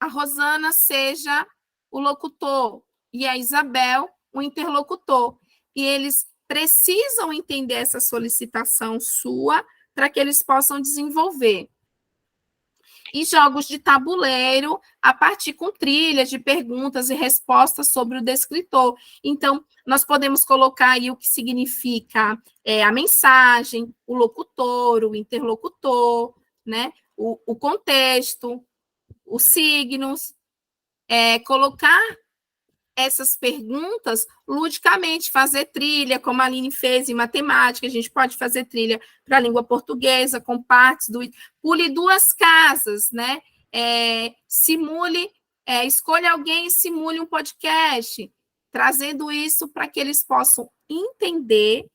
Rosana seja o locutor e a Isabel o interlocutor. E eles precisam entender essa solicitação sua para que eles possam desenvolver. E jogos de tabuleiro, a partir com trilhas de perguntas e respostas sobre o descritor. Então, nós podemos colocar aí o que significa a mensagem, o locutor, o interlocutor, né? O contexto, os signos, colocar essas perguntas ludicamente, fazer trilha, como a Aline fez em matemática, a gente pode fazer trilha para a língua portuguesa, com partes do... Pule 2 casas, né? Escolha alguém e simule um podcast, trazendo isso para que eles possam entender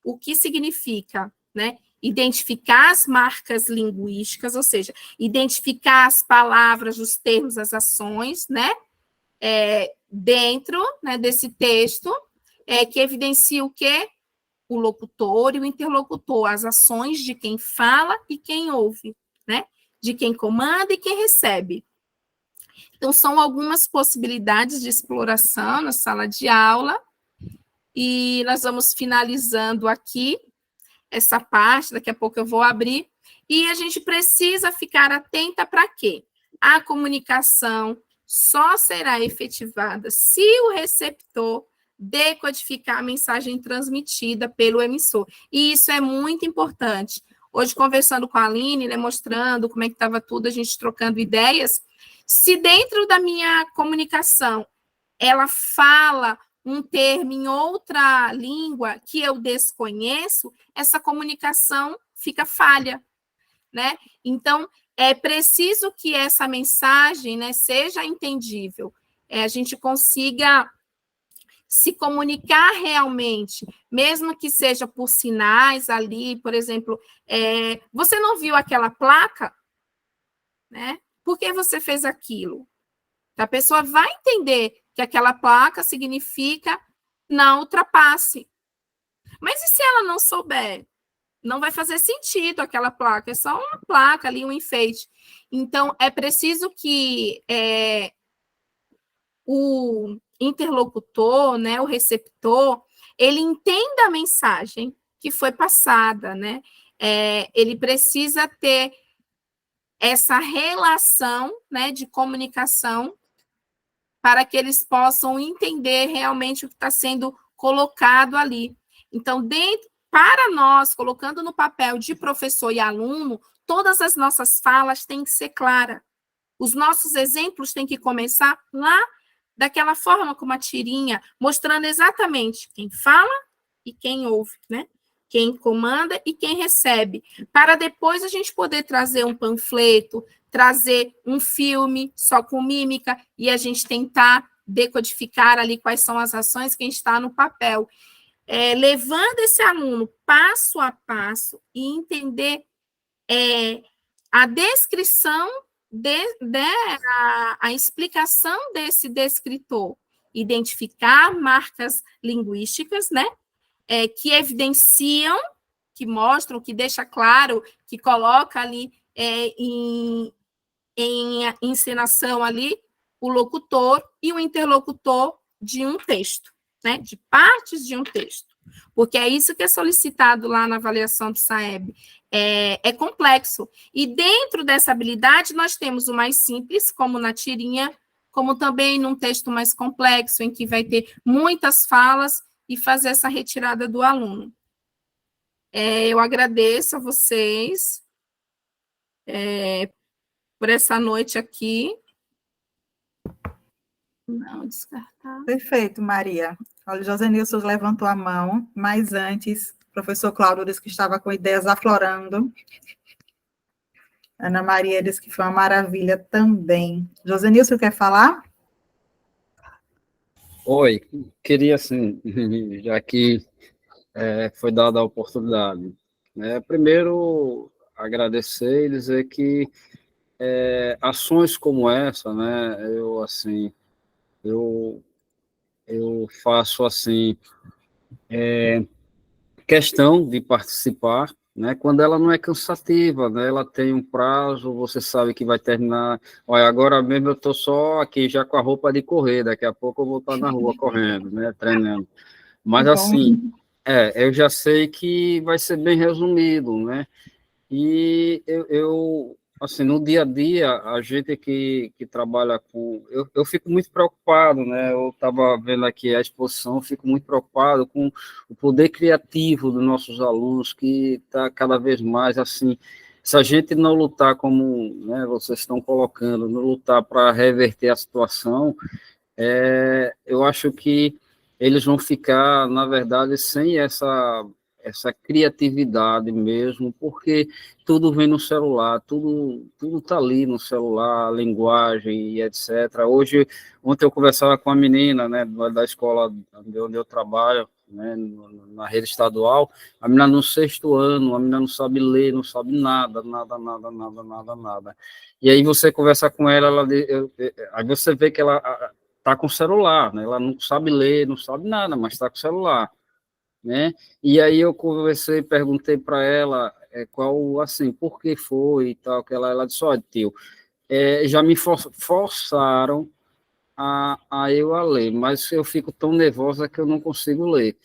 o que significa, né? Identificar as marcas linguísticas, ou seja, identificar as palavras, os termos, as ações, né? Dentro, né, desse texto, que evidencia o quê? O locutor e o interlocutor, as ações de quem fala e quem ouve, né? De quem comanda e quem recebe. Então, são algumas possibilidades de exploração na sala de aula, e nós vamos finalizando aqui essa parte, daqui a pouco eu vou abrir, e a gente precisa ficar atenta para quê? A comunicação só será efetivada se o receptor decodificar a mensagem transmitida pelo emissor. E isso é muito importante. Hoje, conversando com a Aline, né, mostrando como é que estava tudo, a gente trocando ideias, se dentro da minha comunicação ela fala um termo em outra língua que eu desconheço, essa comunicação fica falha, né? Então, é preciso que essa mensagem, né, seja entendível, a gente consiga se comunicar realmente, mesmo que seja por sinais ali, por exemplo, você não viu aquela placa, né? Por que você fez aquilo? A pessoa vai entender que aquela placa significa não ultrapasse. Mas e se ela não souber? Não vai fazer sentido aquela placa, é só uma placa ali, um enfeite. Então, é preciso que o interlocutor, né, o receptor, ele entenda a mensagem que foi passada, né? Ele precisa ter essa relação, né, de comunicação para que eles possam entender realmente o que está sendo colocado ali. Então, para nós, colocando no papel de professor e aluno, todas as nossas falas têm que ser claras. Os nossos exemplos têm que começar lá, daquela forma, com uma tirinha, mostrando exatamente quem fala e quem ouve, né? Quem comanda e quem recebe, para depois a gente poder trazer um panfleto, trazer um filme só com mímica e a gente tentar decodificar ali quais são as ações que está no papel. Levando esse aluno passo a passo e entender a descrição, a explicação desse descritor, identificar marcas linguísticas, né? Que evidenciam, que mostram, que deixa claro, que coloca ali em encenação ali o locutor e o interlocutor de um texto, né? De partes de um texto. Porque é isso que é solicitado lá na avaliação do SAEB. É complexo. E dentro dessa habilidade, nós temos o mais simples, como na tirinha, como também num texto mais complexo, em que vai ter muitas falas e fazer essa retirada do aluno. Eu agradeço a vocês por essa noite aqui. Não, descartar. Perfeito, Maria. Olha, o Josenilson levantou a mão, mas antes, o professor Cláudio disse que estava com ideias aflorando. Ana Maria disse que foi uma maravilha também. Josenilson, quer falar? Oi, queria, assim, já que foi dada a oportunidade, né, primeiro agradecer e dizer que ações como essa, né, eu faço, assim, questão de participar, né, quando ela não é cansativa, né, ela tem um prazo, você sabe que vai terminar, olha, agora mesmo eu estou só aqui já com a roupa de correr, daqui a pouco eu vou estar na rua correndo, né, treinando, mas assim, eu já sei que vai ser bem resumido, né, e assim, no dia a dia, a gente que trabalha com... Eu fico muito preocupado, né? Eu estava vendo aqui a exposição, fico muito preocupado com o poder criativo dos nossos alunos, que está cada vez mais, assim, Se a gente não lutar como, né, vocês estão colocando, não lutar para reverter a situação, eu acho que eles vão ficar, na verdade, sem essa criatividade mesmo, porque tudo vem no celular, tudo está ali no celular, linguagem e etc. Ontem eu conversava com a menina, né, da escola onde eu trabalho, né, na rede estadual, a menina no 6º ano, a menina não sabe ler, não sabe nada. E aí você conversa com ela, aí você vê que ela está com o celular, né, ela não sabe ler, não sabe nada, mas está com o celular, né? E aí eu conversei, perguntei para ela qual, assim, por que foi e tal, que ela disse, olha, tio, já me forçaram a eu a ler, mas eu fico tão nervosa que eu não consigo ler.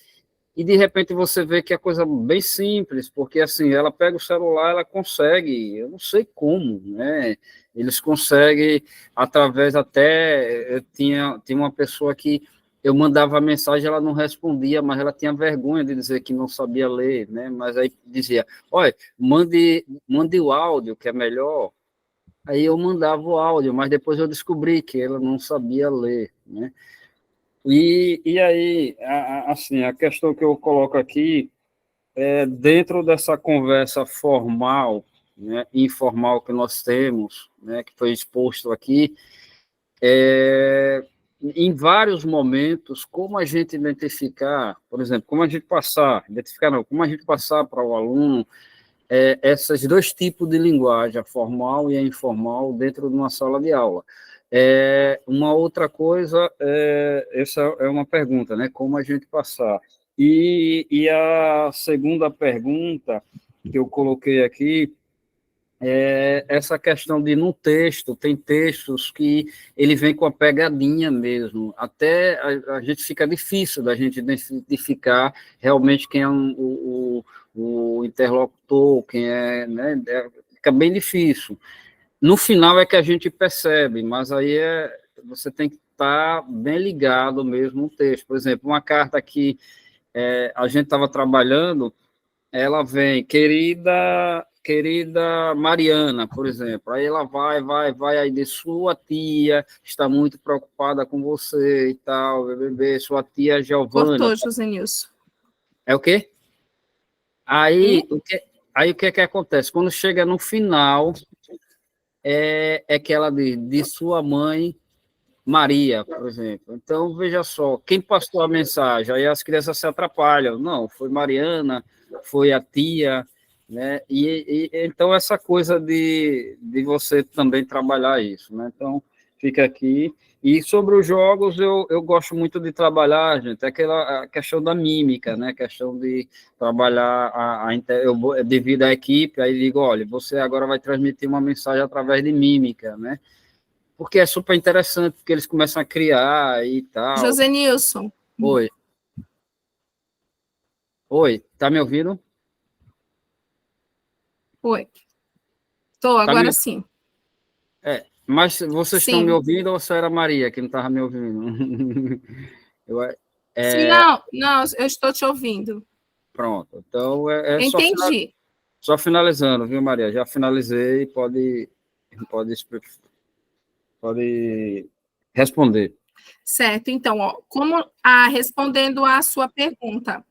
E de repente você vê que é coisa bem simples, porque assim, ela pega o celular, ela consegue, eu não sei como, né? Eles conseguem, através até, tinha uma pessoa que eu mandava a mensagem, ela não respondia, mas ela tinha vergonha de dizer que não sabia ler, né? Mas aí dizia, olha, mande o áudio, que é melhor. Aí eu mandava o áudio, mas depois eu descobri que ela não sabia ler, né? E aí, assim, a questão que eu coloco aqui é dentro dessa conversa formal, né, informal que nós temos, né, que foi exposto aqui, em vários momentos, como a gente identificar, por exemplo, como a gente passar para o aluno esses dois tipos de linguagem, a formal e a informal, dentro de uma sala de aula. Uma outra coisa, essa é uma pergunta, né? Como a gente passar. E a segunda pergunta que eu coloquei aqui essa questão de no texto, tem textos que ele vem com a pegadinha mesmo, até a gente fica difícil da gente identificar realmente quem é o interlocutor, quem é, né, fica bem difícil. No final é que a gente percebe, mas aí você tem que estar bem ligado mesmo no texto. Por exemplo, uma carta que a gente estava trabalhando, ela vem, querida Mariana, por exemplo, aí ela vai, aí diz, sua tia está muito preocupada com você e tal, bebê, sua tia Giovana. Cortou, José Nilson. É o quê? Aí o que acontece? Quando chega no final, é que ela diz, de sua mãe, Maria, por exemplo. Então, veja só, quem passou a mensagem? Aí as crianças se atrapalham. Não, foi Mariana, foi a tia, né? E então, essa coisa de você também trabalhar isso, né? Então, fica aqui. E sobre os jogos, eu gosto muito de trabalhar, gente, a questão da mímica, né? A questão de trabalhar devido à equipe, aí digo, olha, você agora vai transmitir uma mensagem através de mímica, né? Porque é super interessante, porque eles começam a criar e tal. José Nilson. Oi, tá me ouvindo? Oi. Estou, agora sim. Mas vocês estão me ouvindo ou só era a Maria que não estava me ouvindo? Sim, não, eu estou te ouvindo. Pronto, então Entendi. Só finalizando, viu, Maria? Já finalizei, pode responder. Certo, então, respondendo à sua pergunta,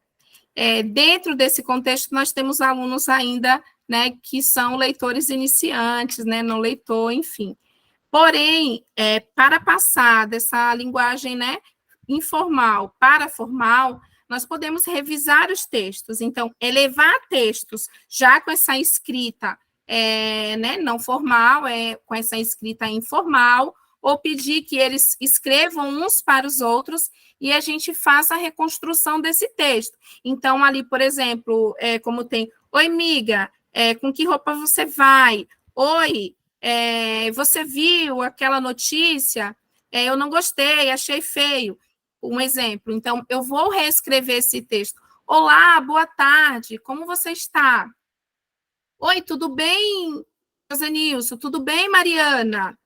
dentro desse contexto, nós temos alunos ainda, né, que são leitores iniciantes, né, não leitor, enfim. Porém, para passar dessa linguagem, né, informal para formal, nós podemos revisar os textos. Então, elevar textos já com essa escrita né, não formal, com essa escrita informal, ou pedir que eles escrevam uns para os outros e a gente faça a reconstrução desse texto. Então, ali, por exemplo, como tem, oi, miga, com que roupa você vai? Oi, você viu aquela notícia? Eu não gostei, achei feio. Um exemplo. Então, eu vou reescrever esse texto. Olá, boa tarde, como você está? Oi, tudo bem, José Nilson? Tudo bem, Mariana?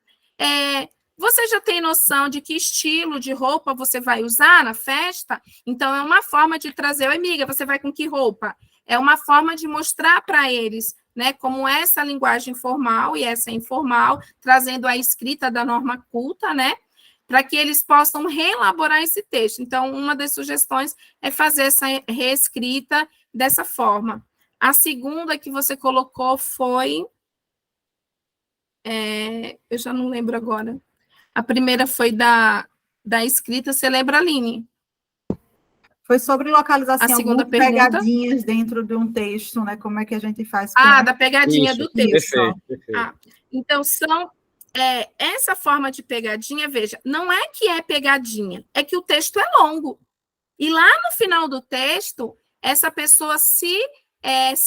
Você já tem noção de que estilo de roupa você vai usar na festa? Então, é uma forma de trazer, oi, amiga, você vai com que roupa? É uma forma de mostrar para eles né, como essa linguagem formal e essa informal, trazendo a escrita da norma culta, né, para que eles possam reelaborar esse texto. Então, uma das sugestões é fazer essa reescrita dessa forma. A segunda que você colocou foi... eu já não lembro agora. A primeira foi da escrita, você lembra, Aline? Foi sobre localização, A segunda algumas pergunta. pegadinhas dentro de um texto, né? Como é que a gente faz Da pegadinha do texto. Perfeito. Então, essa forma de pegadinha, veja, não é que é pegadinha, é que o texto é longo. E lá no final do texto, essa pessoa se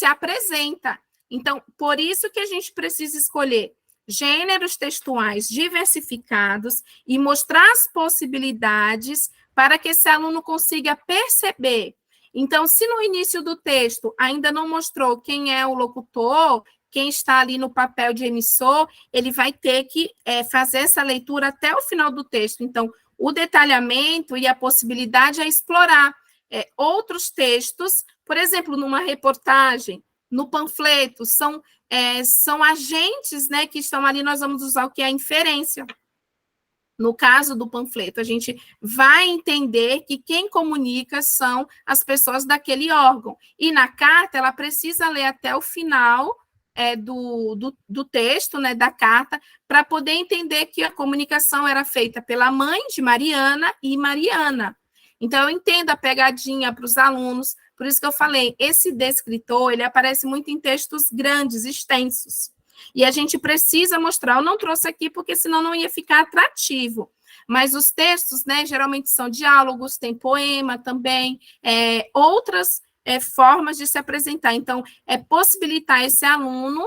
apresenta. Então, por isso que a gente precisa escolher gêneros textuais diversificados e mostrar as possibilidades para que esse aluno consiga perceber. Então, se no início do texto ainda não mostrou quem é o locutor, quem está ali no papel de emissor, ele vai ter que fazer essa leitura até o final do texto. Então, o detalhamento e a possibilidade é explorar outros textos, por exemplo, numa reportagem, no panfleto, são agentes, né, que estão ali, nós vamos usar o que é a inferência. No caso do panfleto, a gente vai entender que quem comunica são as pessoas daquele órgão. E na carta, ela precisa ler até o final do texto, né, da carta, para poder entender que a comunicação era feita pela mãe de Mariana e Mariana. Então, eu entendo a pegadinha para os alunos, por isso que eu falei, esse descritor, ele aparece muito em textos grandes, extensos. E a gente precisa mostrar, eu não trouxe aqui porque senão não ia ficar atrativo, mas os textos, né, geralmente são diálogos, tem poema também, outras formas de se apresentar. Então, possibilitar esse aluno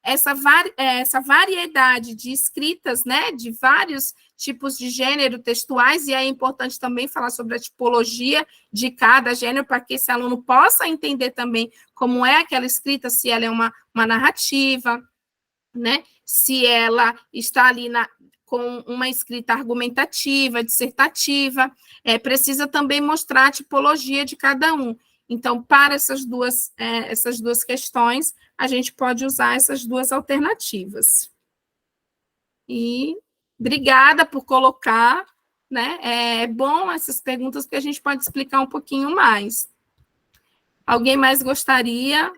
essa variedade de escritas, né, de vários tipos de gênero textuais, e é importante também falar sobre a tipologia de cada gênero, para que esse aluno possa entender também como é aquela escrita, se ela é uma narrativa, né, se ela está ali com uma escrita argumentativa, dissertativa, precisa também mostrar a tipologia de cada um. Então, para essas duas questões, a gente pode usar essas duas alternativas. E obrigada por colocar, né? É bom essas perguntas, porque a gente pode explicar um pouquinho mais. Alguém mais gostaria?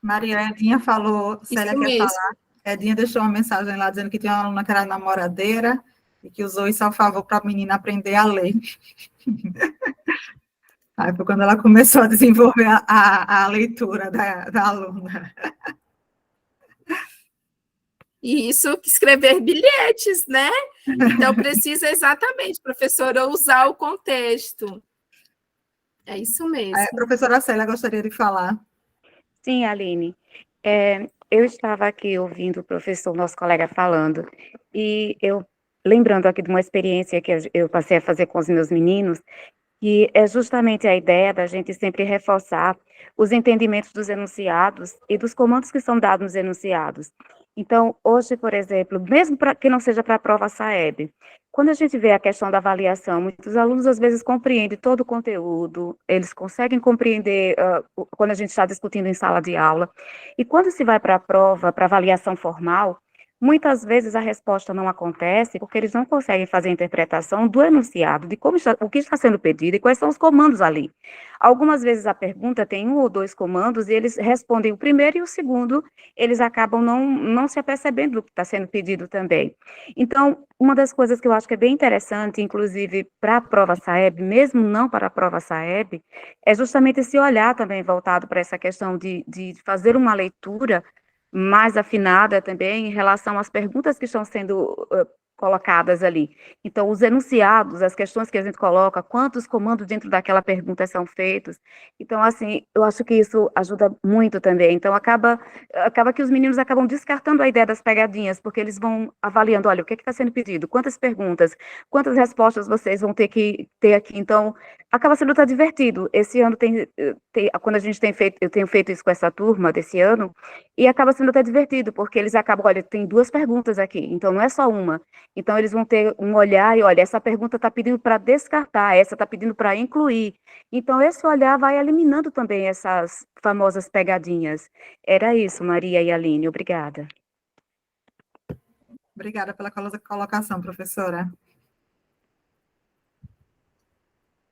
Maria, Edinha falou, Célia quer falar. Edinha deixou uma mensagem lá dizendo que tinha uma aluna que era namoradeira e que usou isso ao favor para a menina aprender a ler. Aí foi quando ela começou a desenvolver a leitura da aluna. E isso, escrever bilhetes, né? Então, precisa exatamente, professora, usar o contexto. É isso mesmo. A professora Célia gostaria de falar. Sim, Aline. Eu estava aqui ouvindo o professor, nosso colega, falando, e eu, lembrando aqui de uma experiência que eu passei a fazer com os meus meninos, que é justamente a ideia da gente sempre reforçar os entendimentos dos enunciados e dos comandos que são dados nos enunciados. Então, hoje, por exemplo, mesmo que não seja para a prova SAEB, quando a gente vê a questão da avaliação, muitos alunos às vezes compreendem todo o conteúdo, eles conseguem compreender quando a gente está discutindo em sala de aula, e quando se vai para a prova, para avaliação formal, muitas vezes a resposta não acontece porque eles não conseguem fazer a interpretação do enunciado, de o que está sendo pedido e quais são os comandos ali. Algumas vezes a pergunta tem 1 ou 2 comandos e eles respondem o primeiro e o segundo, eles acabam não se apercebendo do que está sendo pedido também. Então, uma das coisas que eu acho que é bem interessante, inclusive para a prova SAEB, mesmo não para a prova SAEB, é justamente esse olhar também voltado para essa questão de fazer uma leitura mais afinada também em relação às perguntas que estão sendo colocadas ali. Então, os enunciados, as questões que a gente coloca, quantos comandos dentro daquela pergunta são feitos. Então, assim, eu acho que isso ajuda muito também. Então, acaba que os meninos acabam descartando a ideia das pegadinhas, porque eles vão avaliando, olha, o que está sendo pedido, quantas perguntas, quantas respostas vocês vão ter que ter aqui. Então, acaba sendo até divertido. Esse ano quando a gente eu tenho feito isso com essa turma desse ano, e acaba sendo até divertido, porque eles acabam, olha, tem 2 perguntas aqui, então não é só uma. Então, eles vão ter um olhar e, olha, essa pergunta está pedindo para descartar, essa está pedindo para incluir. Então, esse olhar vai eliminando também essas famosas pegadinhas. Era isso, Maria e Aline. Obrigada. Obrigada pela colocação, professora.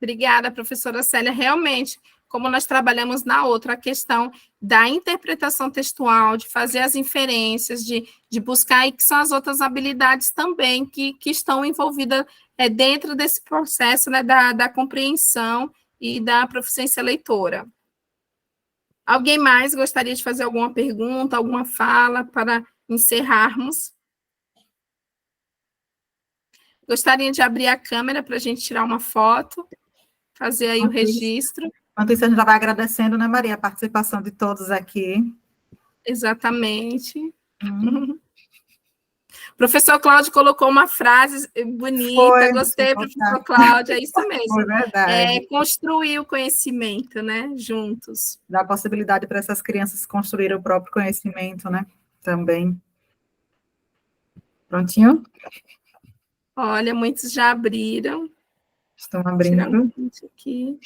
Obrigada, professora Célia. Realmente, como nós trabalhamos na outra, a questão da interpretação textual, de fazer as inferências, de buscar, e que são as outras habilidades também que estão envolvidas dentro desse processo, né, da compreensão e da proficiência leitora. Alguém mais gostaria de fazer alguma pergunta, alguma fala para encerrarmos? Gostaria de abrir a câmera para a gente tirar uma foto, fazer aí o registro. Enquanto isso, a gente já vai agradecendo, né, Maria, a participação de todos aqui. Exatamente. Professor Cláudio colocou uma frase bonita, gostei, professor Cláudio, é isso mesmo. Foi verdade. Construir o conhecimento, né, juntos. Dá a possibilidade para essas crianças construírem o próprio conhecimento, né, também. Prontinho? Olha, muitos já abriram. Estão abrindo. Aqui.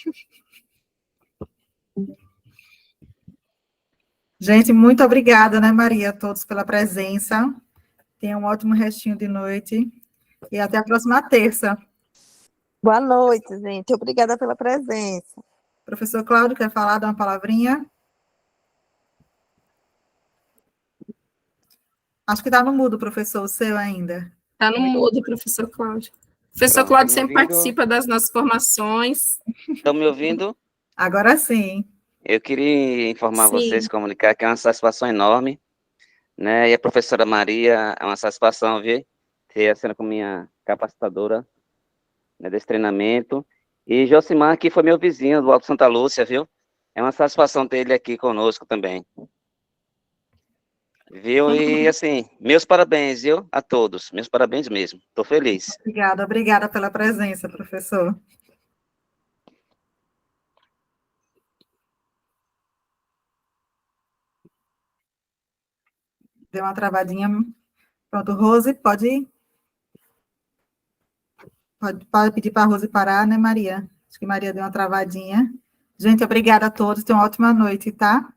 Gente, muito obrigada, né, Maria, a todos pela presença. Tenham um ótimo restinho de noite. E até a próxima terça. Boa noite, gente. Obrigada pela presença. Professor Cláudio, quer falar, dar uma palavrinha? Acho que está no mudo, professor, o seu ainda. Está no mudo, professor Cláudio. O professor Cláudio sempre participa das nossas formações. Estão me ouvindo? Agora sim. Eu queria informar vocês, comunicar que é uma satisfação enorme, né? E a professora Maria, é uma satisfação, ver, ter a cena com minha capacitadora, né, desse treinamento. E Josimar, que foi meu vizinho do Alto Santa Lúcia, viu? É uma satisfação ter ele aqui conosco também. Viu? E, assim, meus parabéns, viu? A todos. Meus parabéns mesmo. Estou feliz. Obrigada pela presença, professor. Deu uma travadinha. Pronto, Rose, pode ir? Pode pedir para a Rose parar, né, Maria? Acho que Maria deu uma travadinha. Gente, obrigada a todos. Tenham uma ótima noite, tá?